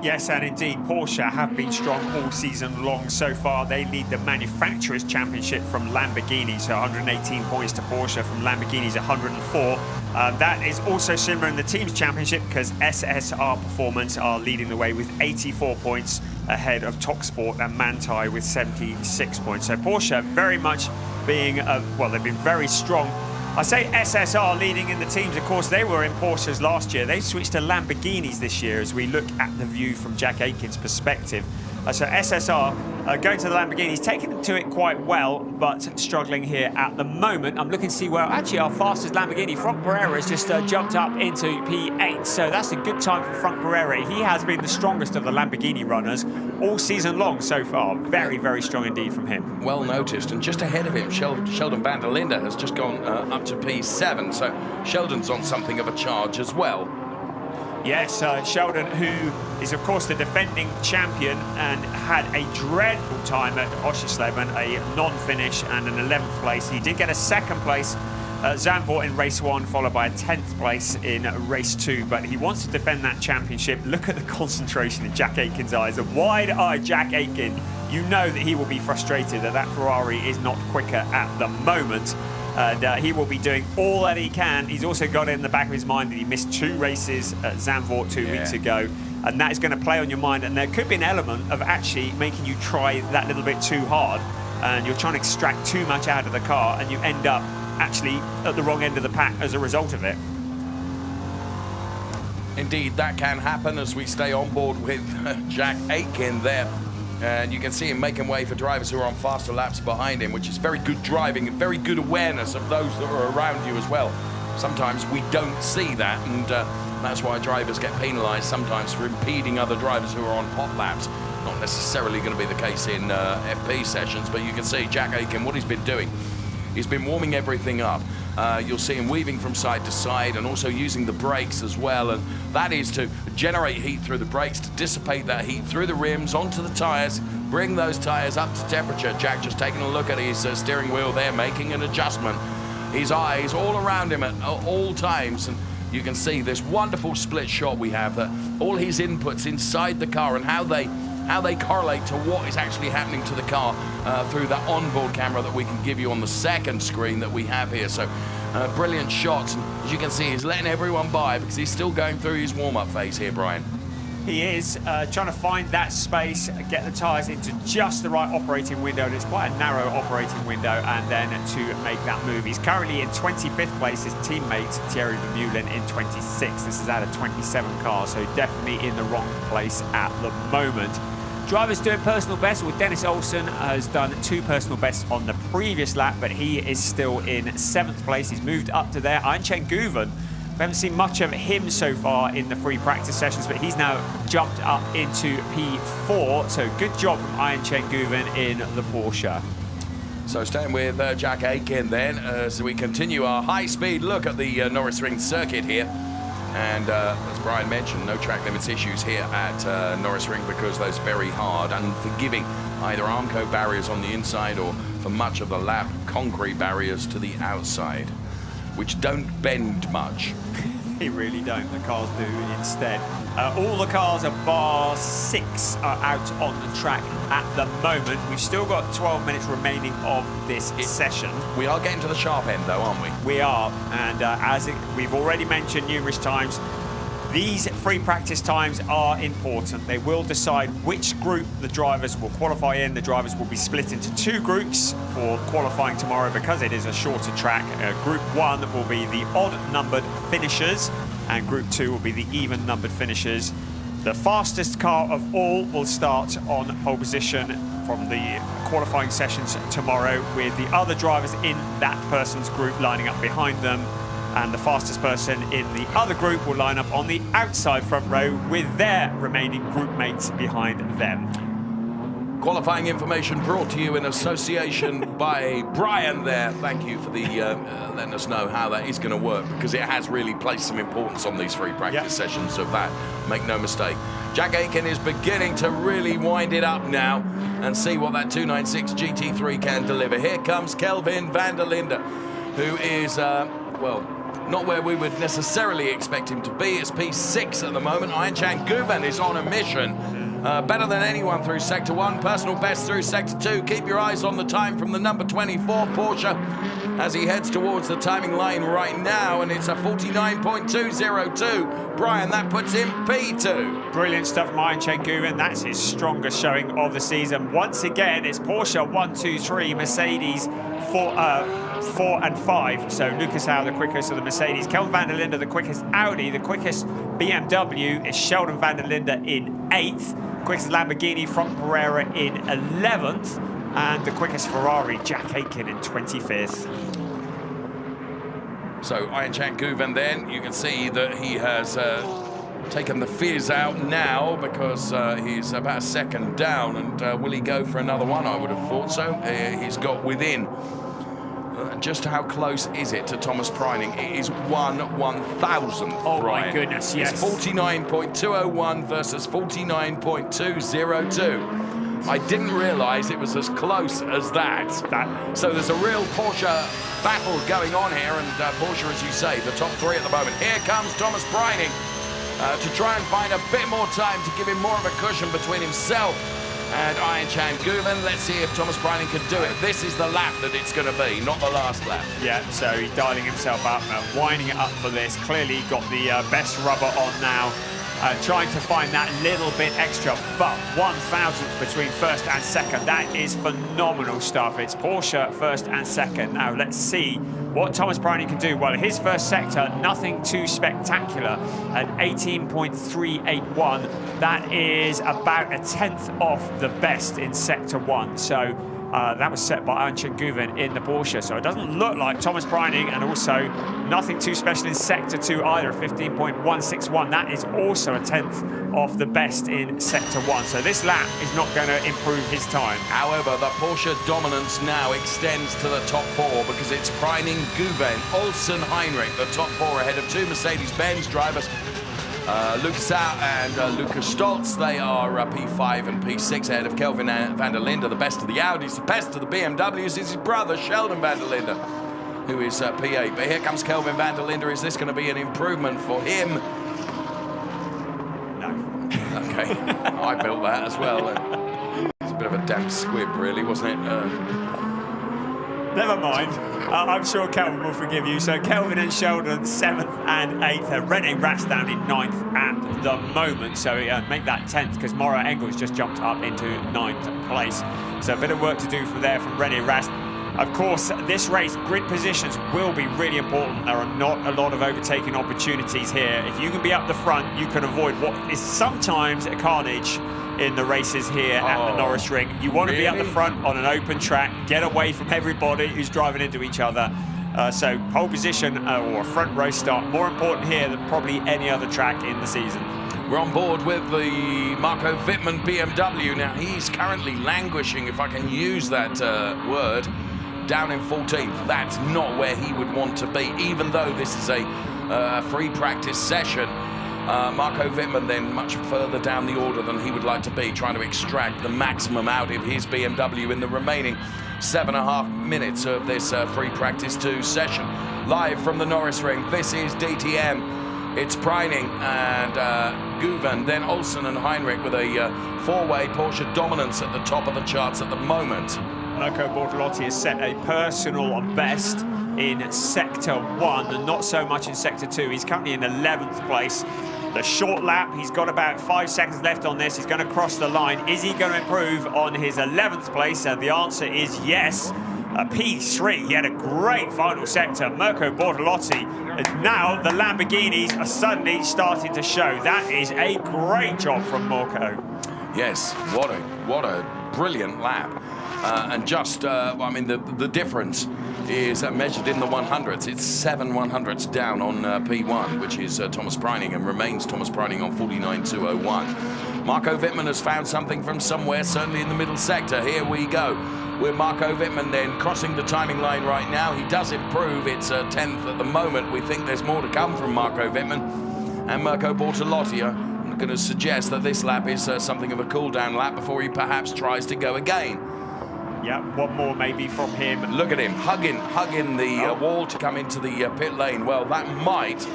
Yes, and indeed, Porsche have been strong all season long so far. They lead the Manufacturers' Championship from Lamborghini, so 118 points to Porsche from Lamborghini's 104. That is also similar in the Teams' Championship, because SSR Performance are leading the way with 84 points ahead of TalkSport and Manthey with 76 points. So Porsche very much being, well, they've been very strong. I say SSR leading in the teams. Of course, they were in Porsches last year. They switched to Lamborghinis this year as we look at the view from Jack Aitken's perspective. So SSR going to the Lamborghinis, taking to it quite well, but struggling here at the moment. I'm looking to see where actually our fastest Lamborghini, Frank Pereira, has just jumped up into P8. So that's a good time for Frank Pereira. He has been the strongest of the Lamborghini runners all season long so far. Very, very strong indeed from him. Well noticed, and just ahead of him, Sheldon van der Linde has just gone up to P7. So Sheldon's on something of a charge as well. Yes, Sheldon, who is, of course, the defending champion and had a dreadful time at Oschersleben, a non-finish and an 11th place. He did get a 2nd place Zandvoort in race 1, followed by a 10th place in race 2. But he wants to defend that championship. Look at the concentration in Jack Aitken's eyes. A wide-eyed Jack Aitken. You know that he will be frustrated that that Ferrari is not quicker at the moment. And he will be doing all that he can. He's also got it in the back of his mind that he missed 2 races at Zandvoort 2 weeks ago. And that is going to play on your mind. And there could be an element of actually making you try that little bit too hard. And you're trying to extract too much out of the car. And you end up actually at the wrong end of the pack as a result of it. Indeed, that can happen as we stay on board with Jack Aitken there. And you can see him making way for drivers who are on faster laps behind him, which is very good driving and very good awareness of those that are around you as well. Sometimes we don't see that, and that's why drivers get penalised sometimes for impeding other drivers who are on hot laps. Not necessarily going to be the case in FP sessions, but you can see Jack Aitken, what he's been doing. He's been warming everything up. You'll see him weaving from side to side and also using the brakes as well. And that is to generate heat through the brakes, to dissipate that heat through the rims, onto the tyres, bring those tyres up to temperature. Jack just taking a look at his steering wheel there, making an adjustment. His eyes all around him at all times. And you can see this wonderful split shot we have, that all his inputs inside the car and how they correlate to what is actually happening to the car through that onboard camera that we can give you on the second screen that we have here. So brilliant shots. And as you can see, he's letting everyone by because he's still going through his warm-up phase here, Brian. He is trying to find that space, get the tyres into just the right operating window, and it's quite a narrow operating window, and then to make that move. He's currently in 25th place, his teammate Thierry Vermeulen in 26th. This is out of 27 cars, so definitely in the wrong place at the moment. Drivers doing personal best. Well, Dennis Olsen has done 2 personal bests on the previous lap, but he is still in 7th place. He's moved up to there. Ayhancan Guven, we haven't seen much of him so far in the free practice sessions, but he's now jumped up into P4. So good job from Ayhancan Guven in the Porsche. So staying with Jack Aitken then, as we continue our high-speed look at the Norisring circuit here. And as Brian mentioned, no track limits issues here at Norisring because those very hard, unforgiving, either Armco barriers on the inside or for much of the lap, concrete barriers to the outside, which don't bend much. They really don't. The cars do instead. All the cars are bar 6 are out on the track at the moment. We've still got 12 minutes remaining of this session. We are getting to the sharp end though, aren't we? We are, and we've already mentioned numerous times, these free practice times are important. They will decide which group the drivers will qualify in. The drivers will be split into 2 groups for qualifying tomorrow because it is a shorter track. Group 1 will be the odd-numbered finishers, and Group 2 will be the even-numbered finishers. The fastest car of all will start on pole position from the qualifying sessions tomorrow, with the other drivers in that person's group lining up behind them. And the fastest person in the other group will line up on the outside front row with their remaining group mates behind them. Qualifying information brought to you in association by Brian there. Thank you for the letting us know how that is going to work, because it has really placed some importance on these free practice sessions of that. Make no mistake. Jack Aitken is beginning to really wind it up now and see what that 296 GT3 can deliver. Here comes Kelvin van der Linde, who is, well, not where we would necessarily expect him to be. It's P6 at the moment. Ayhancan Guven is on a mission. Better than anyone through Sector 1. Personal best through Sector 2. Keep your eyes on the time from the number 24 Porsche as he heads towards the timing line right now, and it's a 49.202. Brian, that puts him P2. Brilliant stuff from Ayhancan Guven. That's his strongest showing of the season. Once again, it's Porsche 1, 2, 3, Mercedes 4 and 5. So Lucas Howe, the quickest of the Mercedes. Kelvin van der Linde, the quickest Audi. The quickest BMW is Sheldon van der Linde in 8th. Quickest Lamborghini from Pereira in 11th. And the quickest Ferrari, Jack Aitken, in 25th. So Ayhancan Guven then, you can see that he has taken the fizz out now because he's about a second down. And will he go for another one? I would have thought so. He's got within. Just how close is it to Thomas Preining? It is 1/1000th. Oh Brian. my goodness, yes. It's 49.201 versus 49.202. I didn't realise it was as close as that. So there's a real Porsche battle going on here, and Porsche, as you say, the top three at the moment. Here comes Thomas Breining to try and find a bit more time to give him more of a cushion between himself and Ayhancan Guven. Let's see if Thomas Breining can do it. This is the lap that it's going to be, not the last lap. Yeah, so he's dialing himself up, winding it up for this. Clearly got the best rubber on now. Trying to find that little bit extra, but 1,000th between first and second. That is phenomenal stuff. It's Porsche first and second. Now let's see what Thomas Breining can do. Well, his first sector, nothing too spectacular, an 18.381. That is about a 10th off the best in sector 1. So that was set by Ayhancan Guven in the Porsche. So it doesn't look like Thomas Breining, and also nothing too special in sector 2 either, 15.161. That is also a 10th off the best in sector 1. So this lap is not going to improve his time. However, the Porsche dominance now extends to the top 4 because it's Breining, Guven, Olsen, Heinrich, the top 4 ahead of 2 Mercedes-Benz drivers. Lucas Au and Lucas Stoltz, they are P5 and P6 ahead of Kelvin van der Linde, the best of the Audis, the best of the BMWs is his brother Sheldon van der Linde, who is P8. But here comes Kelvin van der Linde. Is this going to be an improvement for him? No. Okay, I built that as well. It's a bit of a damp squib, really, wasn't it? Never mind. I'm sure Kelvin will forgive you. So Kelvin and Sheldon 7th and 8th. René Rast down in 9th at the moment. So make that 10th because Mauro Engels just jumped up into 9th place. So a bit of work to do from there from René Rast. Of course, this race, grid positions will be really important. There are not a lot of overtaking opportunities here. If you can be up the front, you can avoid what is sometimes a carnage in the races here at the Norisring. You want to be up the front on an open track, get away from everybody who's driving into each other. So pole position or a front row start, more important here than probably any other track in the season. We're on board with the Marco Wittmann BMW. Now, he's currently languishing, if I can use that word, down in 14th. That's not where he would want to be, even though this is a free practice session. Marco Wittmann then much further down the order than he would like to be, trying to extract the maximum out of his BMW in the remaining 7.5 minutes of this free practice 2 session. Live from the Norisring, this is DTM. It's Breining and Guven, then Olsen and Heinrich with a 4-way Porsche dominance at the top of the charts at the moment. Marco Bortolotti has set a personal best in sector 1, not so much in sector 2. He's currently in 11th place. The short lap, he's got about 5 seconds left on this. He's going to cross the line. Is he going to improve on his 11th place? And the answer is yes. P3, he had a great final sector. Mirko Bortolotti, and now the Lamborghinis are suddenly starting to show. That is a great job from Mirko. Yes, what a brilliant lap. And just, I mean, the difference is measured in the 100s. It's 7 100ths down on P1, which is Thomas Breining, and remains Thomas Breining on 49.201. Marco Wittmann has found something from somewhere, certainly in the middle sector. Here we go with Marco Wittmann then crossing the timing line right now. He does improve. It's 10th at the moment. We think there's more to come from Marco Wittmann. And Mirko Bortolotti, I'm going to suggest that this lap is something of a cool-down lap before he perhaps tries to go again. Yeah, one more maybe from him. Look at him, hugging the wall to come into the pit lane. Well, that might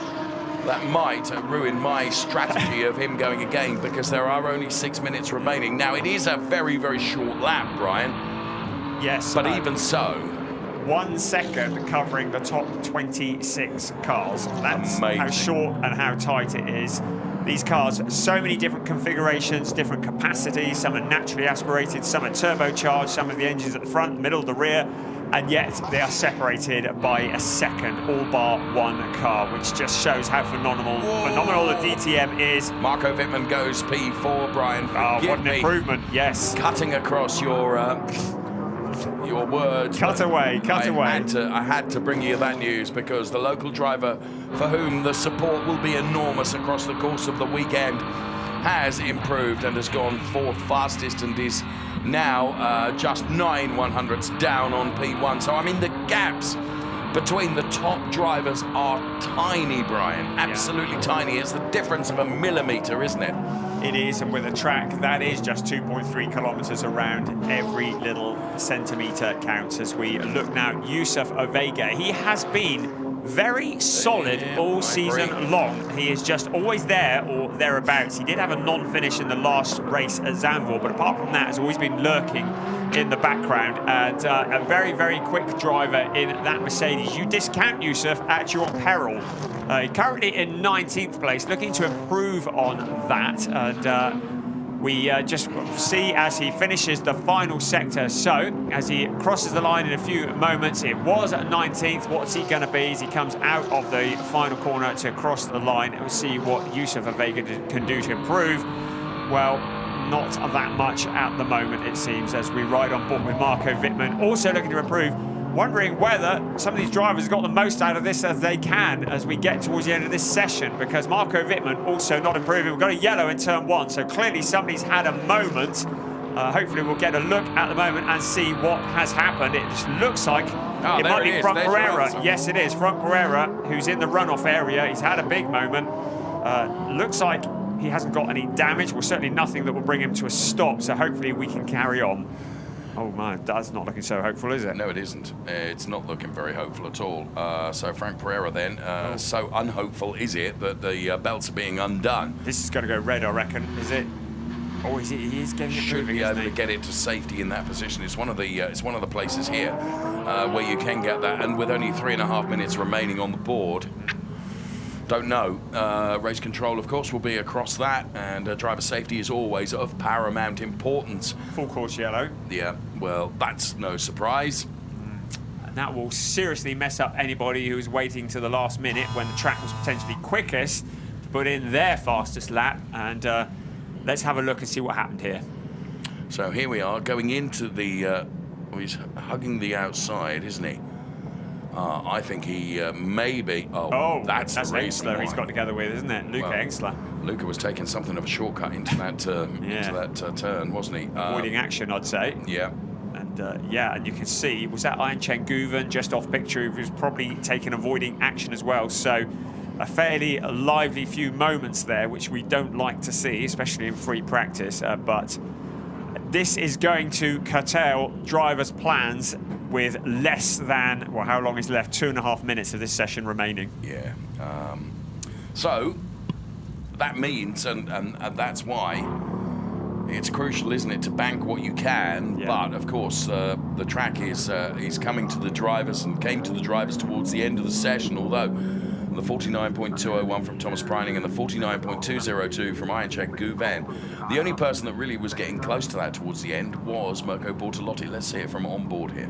ruin my strategy of him going again, because there are only 6 minutes remaining. Now, it is a very, very short lap, Brian. Yes. But even so, 1 second covering the top 26 cars. That's amazing. How short and how tight it is. These cars, so many different configurations, different capacities. Some are naturally aspirated, some are turbocharged, some of the engines at the front, middle, the rear, and yet they are separated by a second, all bar one car, which just shows how phenomenal the DTM is. Marco Wittmann goes P4, Brian. Oh, what an improvement, yes. Cutting across your words. Cut away. I had to bring you that news, because the local driver, for whom the support will be enormous across the course of the weekend, has improved and has gone 4th fastest and is now just 9 100ths down on P1. So, I mean, the gaps between the top drivers are tiny, Brian. Absolutely tiny. It's the difference of a millimetre, isn't it? It is, and with a track that is just 2.3 kilometres around, every little centimetre counts. As we look now, Yusuf Ovega, he has been very solid all season long. He is just always there or thereabouts. He did have a non-finish in the last race at Zandvoort, but apart from that, has always been lurking in the background, and a very, very quick driver in that Mercedes. You discount Yusuf at your peril. Currently in 19th place, looking to improve on that, and we just see as he finishes the final sector. So as he crosses the line in a few moments, it was at 19th. What's he going to be as he comes out of the final corner to cross the line? And we'll see what Yusuf Ovega can do to improve. Well, not that much at the moment, it seems, as we ride on board with Marco Wittmann, also looking to improve. Wondering whether some of these drivers have got the most out of this as they can as we get towards the end of this session, because Marco Wittmann also not improving. We've got a yellow in turn 1, so clearly somebody's had a moment. Hopefully we'll get a look at the moment and see what has happened. It just looks like it might be Frank Pereira. Yes, it is Frank Pereira, who's in the runoff area. He's had a big moment. Looks like he hasn't got any damage. Well, certainly nothing that will bring him to a stop, so hopefully we can carry on. Oh my, that's not looking so hopeful, is it? No, it isn't. It's not looking very hopeful at all. So Frank Pereira then, so unhopeful is it that the belts are being undone. This is going to go red, I reckon. Is it? Oh, is it? He is getting it Should moving, be able isn't to he? get it to safety in that position. It's one of the places here where you can get that, and with only 3.5 minutes remaining on the board. Don't know. Race control, of course, will be across that, and driver safety is always of paramount importance. Full course yellow. Yeah, well, that's no surprise. And that will seriously mess up anybody who's waiting to the last minute when the track was potentially quickest to put in their fastest lap. And let's have a look and see what happened here. So here we are going into the... he's hugging the outside, isn't he? I think he maybe... Oh, that's the reason Engsler why. he's got together with, isn't it? Luca Engsler. Luca was taking something of a shortcut into that turn, wasn't he? Avoiding action, I'd say. Yeah. And yeah, and you can see, was that Iron Chen Guven just off picture? He was probably taking avoiding action as well. So a fairly lively few moments there, which we don't like to see, especially in free practice. But this is going to curtail drivers' plans with less than, well, how long is left? 2.5 minutes of this session remaining. Yeah. So that means, and that's why it's crucial, isn't it, to bank what you can. Yeah. But of course, the track is coming to the drivers and came to the drivers towards the end of the session. Although the 49.201 from Thomas Preining and the 49.202 from Iron Chen Guven, the only person that really was getting close to that towards the end was Mirko Bortolotti. Let's see it from on board here.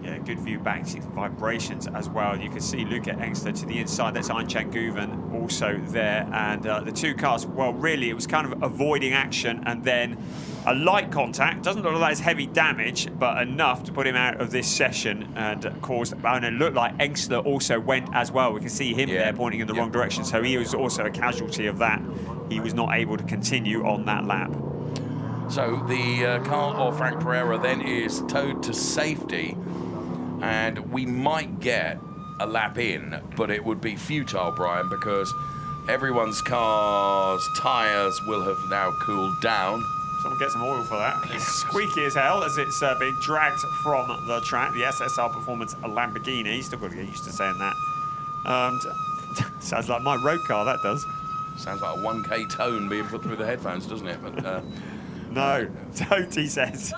Yeah, good view back, vibrations as well. You can see Luca Engsler to the inside. That's Iron Chen Guven also there. And the two cars, well, really, it was kind of avoiding action and then a light contact. Doesn't look like it's heavy damage, but enough to put him out of this session and caused. And it looked like Engsler also went as well. We can see him there pointing in the wrong direction. So he was also a casualty of that. He was not able to continue on that lap. So the car of Frank Pereira then is towed to safety, and we might get a lap in, but it would be futile, Brian, because everyone's car's tyres will have now cooled down. Someone get some oil for that. It's squeaky as hell as it's being dragged from the track. The SSR Performance Lamborghini. Still got to get used to saying that. Sounds like my road car, that does. Sounds like a 1K tone being put through the headphones, doesn't it? But no, Toti says.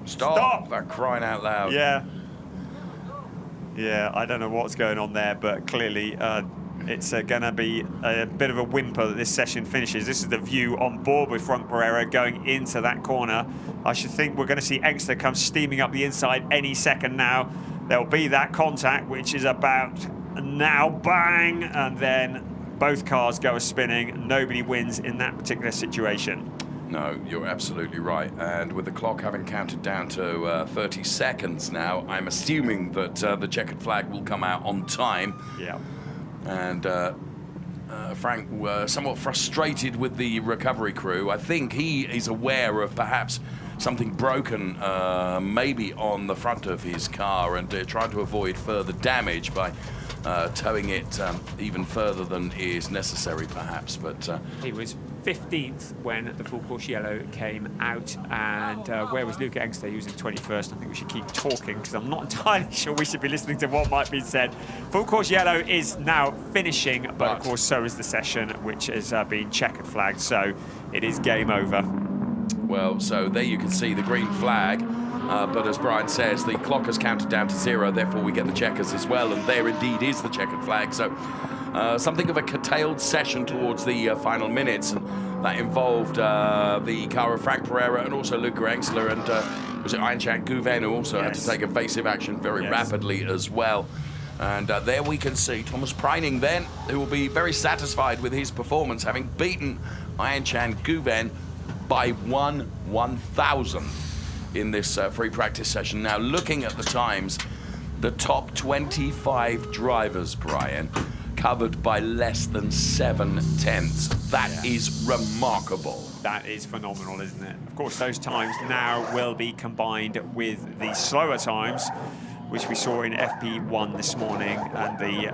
Stop! For crying out loud. Yeah. Yeah, I don't know what's going on there, but clearly it's going to be a bit of a whimper that this session finishes. This is the view on board with Frank Pereira going into that corner. I should think we're going to see Engsler come steaming up the inside any second now. There'll be that contact, which is about now. Bang! And then both cars go a-spinning. Nobody wins in that particular situation. No, you're absolutely right. And with the clock having counted down to 30 seconds now, I'm assuming that the checkered flag will come out on time. Yeah. And Frank somewhat frustrated with the recovery crew. I think he is aware of perhaps something broken, maybe on the front of his car, and trying to avoid further damage by towing it even further than is necessary, perhaps. But he was 15th when the full course yellow came out, and where was Luca Engster? He was in 21st. I think we should keep talking because I'm not entirely sure we should be listening to what might be said. Full course yellow is now finishing, but of course so is the session, which has been checkered flagged, so it is game over. Well, so there you can see the green flag, but as Brian says, the clock has counted down to 0, therefore we get the checkers as well, and there indeed is the checkered flag. So something of a curtailed session towards the final minutes, and that involved the car of Frank Pereira and also Luca Engstler, and was it Aynchan Guven who also had to take evasive action very rapidly as well. And there we can see Thomas Preining then, who will be very satisfied with his performance, having beaten Aynchan Guven by 1/1000 in this free practice session. Now, looking at the times, the top 25 drivers, Brian, covered by less than 7/10. That is remarkable. That is phenomenal, isn't it? Of course, those times now will be combined with the slower times, which we saw in FP1 this morning, and the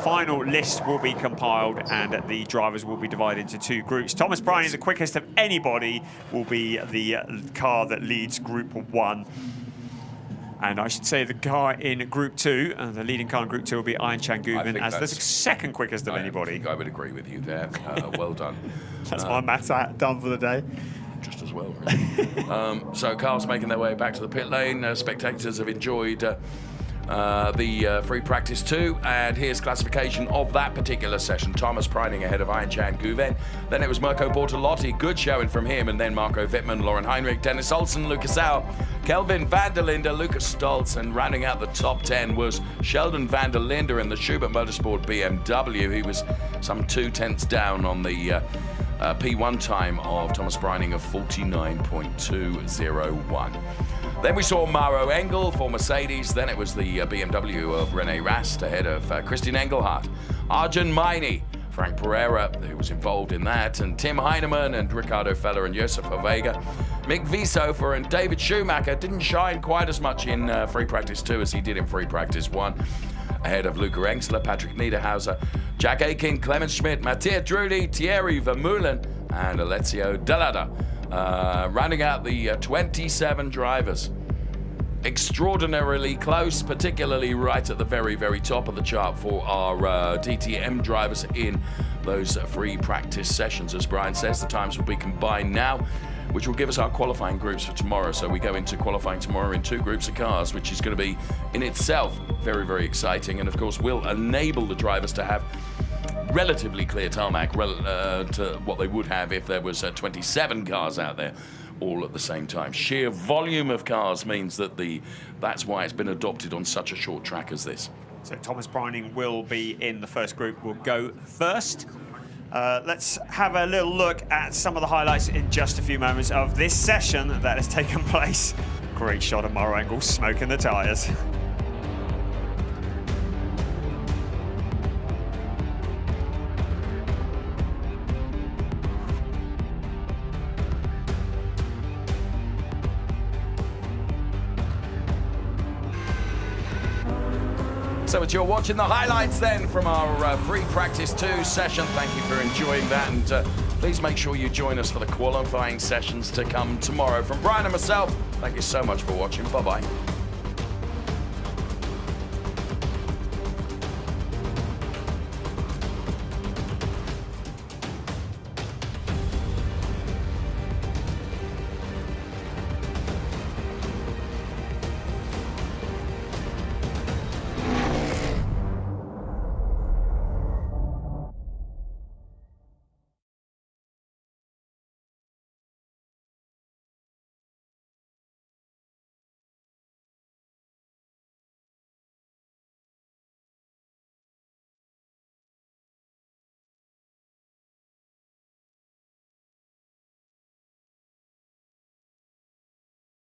final list will be compiled and the drivers will be divided into 2 groups. Thomas Preining, the quickest of anybody, will be the car that leads Group 1. And I should say the car in Group 2, the leading car in Group 2 will be Aynchan Guven as the second quickest of anybody. I think I would agree with you there. Well done. That's my maths done for the day. Just as well, really. So cars making their way back to the pit lane. Spectators have enjoyed the free practice 2, and here's classification of that particular session. Thomas Preining ahead of Aynchan Guven. Then it was Mirko Bortolotti, good showing from him, and then Marco Wittmann, Lauren Heinrich, Dennis Olsen, Lucas Au, Kelvin van der Linde, Lucas Stoltz, and rounding out the top 10 was Sheldon van der Linde in the Schubert Motorsport BMW. He was some 2/10 down on the P1 time of Thomas Preining of 49.201. Then we saw Mauro Engel for Mercedes. Then it was the BMW of René Rast ahead of Christian Engelhardt. Arjun Maini, Frank Pereira, who was involved in that, and Tim Heinemann and Ricardo Feller and Josef Ovega. Mick Wiesofer and David Schumacher didn't shine quite as much in free practice 2 as he did in free practice 1. Ahead of Luca Engstler, Patrick Niederhauser, Jack Aitken, Clemens Schmidt, Matthias Drudy, Thierry Vermeulen, and Alessio Dell'Ada. Rounding out the 27 drivers. Extraordinarily close, particularly right at the very, very top of the chart for our DTM drivers in those free practice sessions. As Brian says, the times will be combined now, which will give us our qualifying groups for tomorrow. So we go into qualifying tomorrow in 2 groups of cars, which is going to be in itself very, very exciting, and of course will enable the drivers to have relatively clear tarmac to what they would have if there was 27 cars out there all at the same time. Sheer volume of cars means that that's why it's been adopted on such a short track as this. So Thomas Preining will be in the first group, will go first. Let's have a little look at some of the highlights in just a few moments of this session that has taken place. Great shot of Mauro Engel smoking the tyres. So you're watching the highlights then from our free practice 2 session. Thank you for enjoying that, and please make sure you join us for the qualifying sessions to come tomorrow. From Brian and myself, thank you so much for watching. Bye-bye.